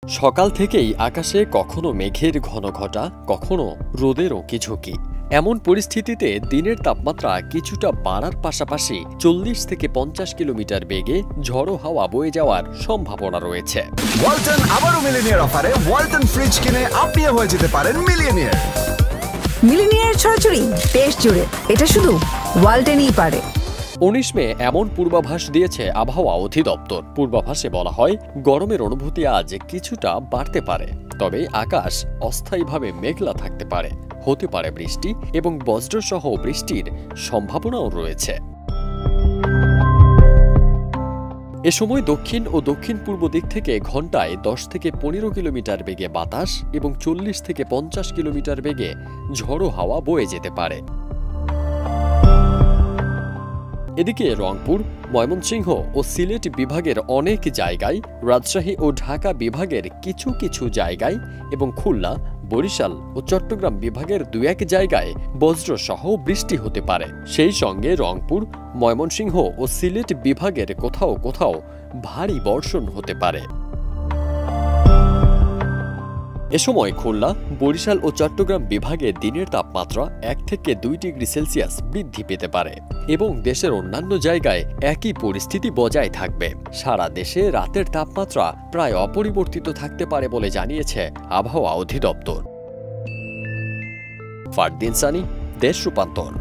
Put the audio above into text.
সকাল থেকেই আকাশে কখনো মেঘের ঘন ঘটা, কখনো রোদেরও ঝুঁকি। এমন পরিস্থিতিতে দিনের তাপমাত্রা কিছুটা বাড়ার পাশাপাশি 40 থেকে 50 কিলোমিটার বেগে ঝড়ো হাওয়া বয়ে যাওয়ার সম্ভাবনা রয়েছে। ওয়ালটন আবারও মিলিনিয়ার অফারে ওয়ালটন ফ্রিজ কিনে আপনিও হয়ে যেতে পারেন মিলিয়নিয়ার। মিলিনিয়ার ছড়াছড়ি দেশ জুড়ে, এটা শুধু ওয়ালটনই পারে। 19 মে এমন পূর্বাভাস দিয়েছে আবহাওয়া অধিদপ্তর। পূর্বাভাসে বলা হয়, গরমের অনুভূতি আজ কিছুটা বাড়তে পারে, তবে আকাশ অস্থায়ীভাবে মেঘলা থাকতে পারে, হতে পারে বৃষ্টি এবং বজ্রসহ বৃষ্টির সম্ভাবনাও রয়েছে। এ সময় দক্ষিণ ও দক্ষিণ পূর্ব দিক থেকে ঘন্টায় 10 থেকে 15 কিলোমিটার বেগে বাতাস এবং 40 থেকে 50 কিলোমিটার বেগে ঝড়ো হাওয়া বয়ে যেতে পারে। এদিকে রংপুর, ময়মনসিংহ ও সিলেট বিভাগের অনেক জায়গায়, রাজশাহী ও ঢাকা বিভাগের কিছু কিছু জায়গায় এবং খুলনা, বরিশাল ও চট্টগ্রাম বিভাগের 2-1 জায়গায় বজ্রসহ বৃষ্টি হতে পারে। সেই সঙ্গে রংপুর, ময়মনসিংহ ও সিলেট বিভাগের কোথাও কোথাও ভারী বর্ষণ হতে পারে। এ সময় খুলনা, বরিশাল ও চট্টগ্রাম বিভাগে দিনের তাপমাত্রা 1 থেকে 2 ডিগ্রি সেলসিয়াস বৃদ্ধি পেতে পারে এবং দেশের অন্যান্য জায়গায় একই পরিস্থিতি বজায় থাকবে। সারা দেশে রাতের তাপমাত্রা প্রায় অপরিবর্তিত থাকতে পারে বলে জানিয়েছে আবহাওয়া অধিদপ্তর। ফারদিন সানি, দেশ রূপান্তর।